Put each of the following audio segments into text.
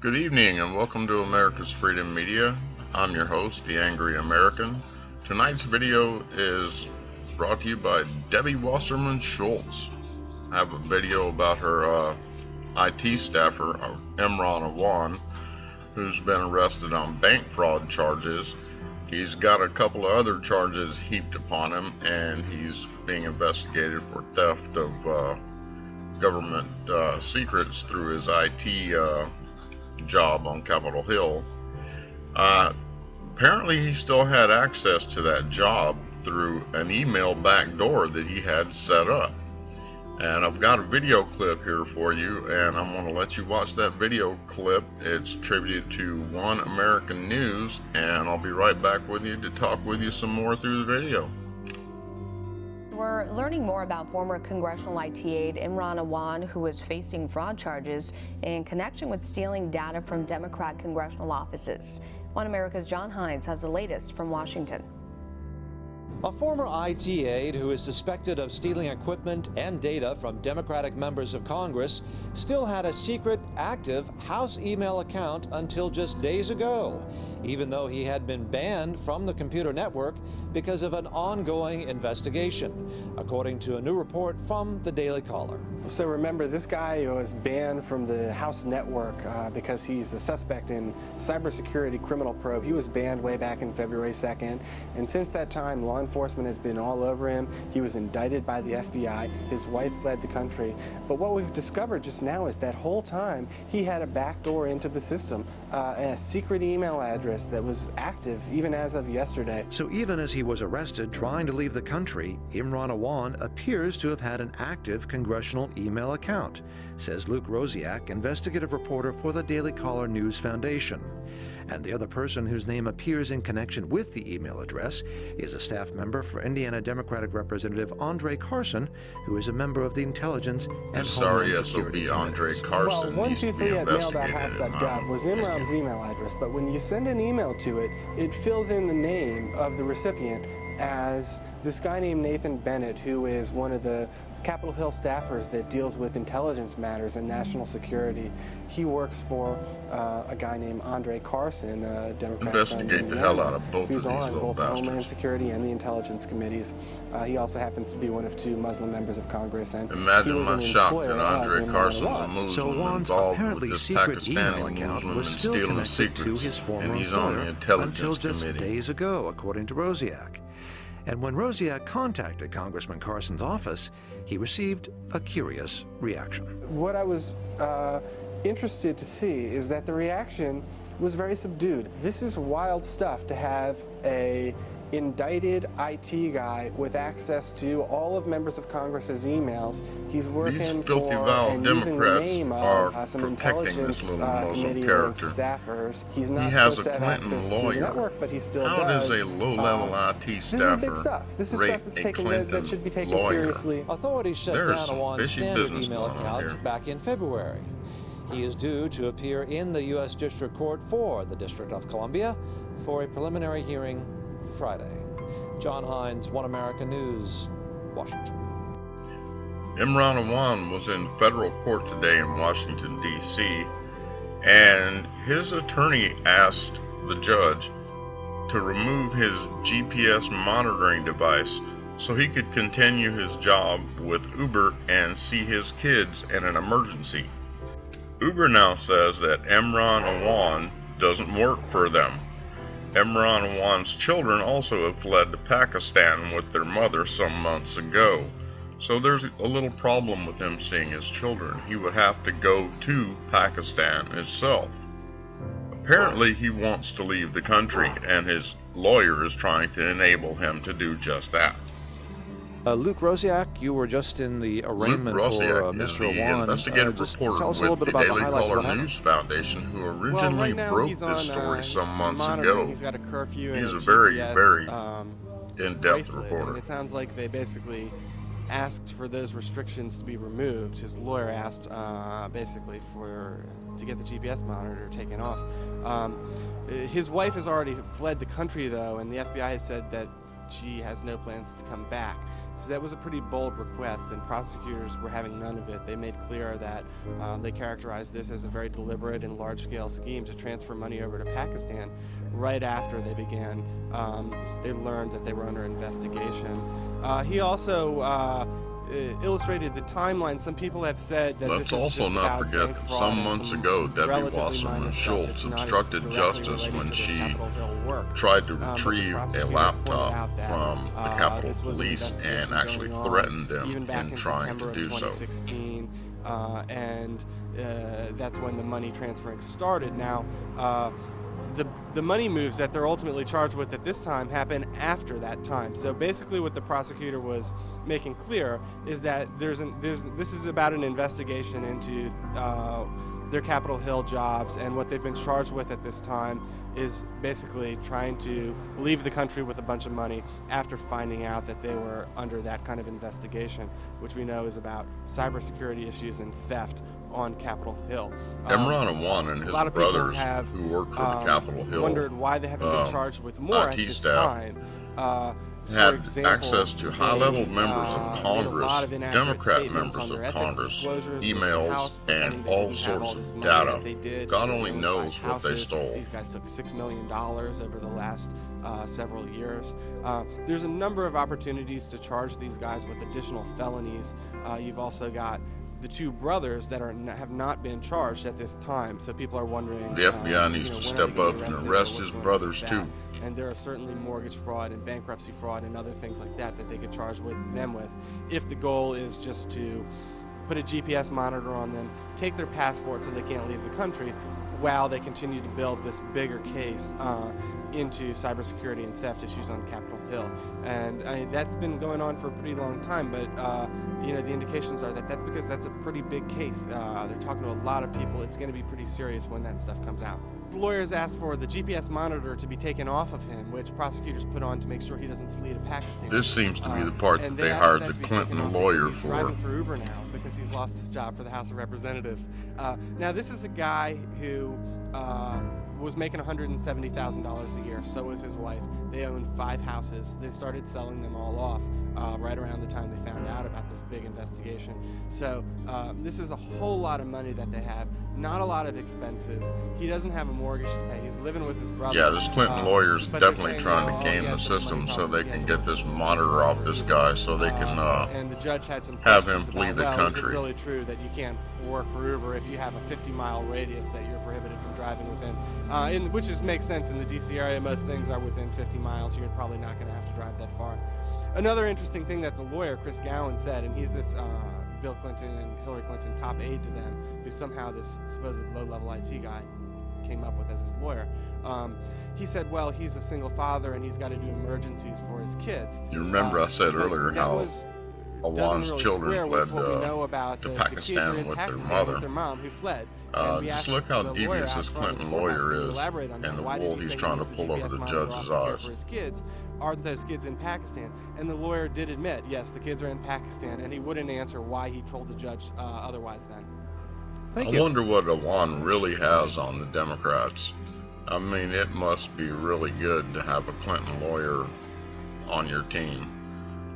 Good evening and welcome to America's Freedom Media. I'm your host, The Angry American. Tonight's video is brought to you by Debbie Wasserman-Schultz. I have a video about her IT staffer, Imran Awan, who's been arrested on bank fraud charges. He's got a couple of other charges heaped upon him, and he's being investigated for theft of government secrets through his IT job on Capitol Hill. Apparently he still had access to that job through an email backdoor that he had set up. And I've got a video clip here for you, and I'm going to let you watch that video clip. It's attributed to One American News, and I'll be right back with you to talk with you some more through the video. We're learning more about former congressional IT aide Imran Awan, who is facing fraud charges in connection with stealing data from Democrat congressional offices. One America's John Hines has the latest from Washington. A former IT aide who is suspected of stealing equipment and data from Democratic members of Congress still had a secret, active House email account until just days ago, even though he had been banned from the computer network because of an ongoing investigation, according to a new report from the Daily Caller. So remember, this guy was banned from the House network because he's the suspect in cybersecurity criminal probe. He was banned way back in February 2nd, and since that time, law enforcement has been all over him. He was indicted by the FBI. His wife fled the country. But what we've discovered just now is that whole time he had a backdoor into the system, a secret email address that was active even as of yesterday. So even as he was arrested trying to leave the country, Imran Awan appears to have had an active congressional email account, says Luke Rosiak, investigative reporter for the Daily Caller News Foundation. And the other person whose name appears in connection with the email address is a staff member for Indiana Democratic Representative Andre Carson, who is a member of the Intelligence and Homeland Security Andre Carson. Well, 123@mail.house.gov was Imran's email address, but when you send an email to it, it fills in the name of the recipient as this guy named Nathan Bennett, who is one of the Capitol Hill staffers that deals with intelligence matters and national security. He works for a guy named Andre Carson, a Democrat Investigate the hell out of both who's of these on little both the Homeland bastards. Security and the Intelligence Committees. He also happens to be one of 2 Muslim members of Congress, and Imagine he was my an shock employer that of Andre Imran Carson's a Awan. Muslim So Awan's involved apparently with this secret email Pakistani account Muslim was and still stealing connected to secrets, his former and he's on the employer Intelligence until just Committee. days ago, according to Rosiak. And when Rosiak contacted Congressman Carson's office, he received a curious reaction. What I was interested to see is that the reaction was very subdued. This is wild stuff to have a indicted IT guy with access to all of members of Congress's emails. He's working filthy, for vile and using the Democrats name are of some protecting intelligence this little Muslim committee character. staffers. He's not He has supposed a to have Clinton access to the lawyer. network, but he still How does. does a low-level IT staffer This is big stuff. This is stuff that's that should be taken seriously. Authorities shut There is down some Awan's fishy standard business email going on here. account back in February. He is due to appear in the U.S. District Court for the District of Columbia for a preliminary hearing Friday. John Hines, One American News, Washington. Imran Awan was in federal court today in Washington, D.C., and his attorney asked the judge to remove his GPS monitoring device so he could continue his job with Uber and see his kids in an emergency. Uber now says that Imran Awan doesn't work for them. Imran Awan's children also have fled to Pakistan with their mother some months ago. So there's a little problem with him seeing his children. He would have to go to Pakistan itself. Apparently he wants to leave the country, and his lawyer is trying to enable him to do just that. Luke Rosiak, you were just in the arraignment for Mr. Awan. Investigative Just reporter tell us a little bit with the about the Daily highlights of Caller what happened. News Foundation, who originally Well, right now broke he's this on, story some months monitoring. ago. He's got a curfew and He's a a very, GPS, very in-depth bracelet, reporter. and it sounds like they basically asked for those restrictions to be removed. His lawyer asked basically to get the GPS monitor taken off. His wife has already fled the country, though, and the FBI has said that she has no plans to come back. So that was a pretty bold request, and prosecutors were having none of it. They made clear that they characterized this as a very deliberate and large-scale scheme to transfer money over to Pakistan right after they began. They learned that they were under investigation. He also illustrated the timeline. Some people have said that Let's this is also just not about forget bank fraud some and months some ago, Debbie relatively minor Wasserman-Schultz stuff that's not as obstructed directly justice related when to the she Capitol Hill work. tried to But the retrieve a prosecutor pointed laptop out that, from the Capitol this was an Police investigation and actually going on threatened even them back in in trying September to of do so. 2016, and that's when the money transferring started. Now, the money moves that they're ultimately charged with at this time happen after that time. So basically what the prosecutor was making clear is that this is about an investigation into their Capitol Hill jobs, and what they've been charged with at this time is basically trying to leave the country with a bunch of money after finding out that they were under that kind of investigation, which we know is about cybersecurity issues and theft on Capitol Hill. Imran Awan and his brothers who worked for the Capitol Hill wondered why they haven't been charged with more at this time. Had example, access to high-level members of made a Congress, lot of inaccurate Democrat statements members on their of ethics Congress, disclosures with the emails, House, and pretending they all didn't have sorts this of money data. that they did. God They only owned knows 5 what they houses. stole. These guys took $6 million over the last several years. There's a number of opportunities to charge these guys with additional felonies. You've also got the 2 brothers that have not been charged at this time, so people are wondering. The FBI needs to step up and arrest his brothers too. And there are certainly mortgage fraud and bankruptcy fraud and other things like that that they could charge them with, if the goal is just to put a GPS monitor on them, take their passport so they can't leave the country, while they continue to build this bigger case into cybersecurity and theft issues on Capitol Hill. And that's been going on for a pretty long time, but the indications are that that's because that's a pretty big case. They're talking to a lot of people. It's going to be pretty serious when that stuff comes out. The lawyers asked for the GPS monitor to be taken off of him, which prosecutors put on to make sure he doesn't flee to Pakistan. This seems to be the part that they asked hired that the to be Clinton taken off. lawyer He's for. driving for Uber now because he's lost his job for the House of Representatives. Now, this is a guy who was making $170,000 a year. So was his wife. They owned 5 houses. They started selling them all off right around the time they found out about this big investigation. So this is a whole lot of money that they have, not a lot of expenses. He doesn't have a mortgage to pay. He's living with his brother. Yeah, this Clinton lawyer's but they're definitely saying, trying to game the system so they can get this monitor off this guy so they can and the judge had some have him questions flee about, the well, country. Is it really true that you can't work for Uber if you have a 50-mile radius that you're prohibited from driving within? Which makes sense in the D.C. area. Most things are within 50 miles. You're probably not going to have to drive that far. Another interesting thing that the lawyer, Chris Gowan, said, and he's this Bill Clinton and Hillary Clinton top aide to them, who somehow this supposed low-level IT guy came up with as his lawyer. He said, well, he's a single father and he's got to do emergencies for his kids. You remember I said earlier how Awan's really children fled to Pakistan with their mother. With their mom, who fled. Just look how devious this Clinton lawyer is and the wool he's trying to pull over the judge's eyes. For his kids. Aren't those kids in Pakistan? And the lawyer did admit, yes, the kids are in Pakistan, and he wouldn't answer why he told the judge otherwise then. Thank I you. wonder what Awan really has on the Democrats. I mean, it must be really good to have a Clinton lawyer on your team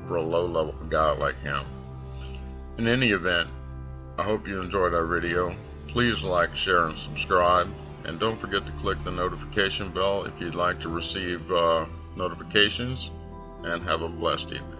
for a low-level guy like him. In any event, I hope you enjoyed our video. Please like, share, and subscribe. And don't forget to click the notification bell if you'd like to receive notifications. And have a blessed evening.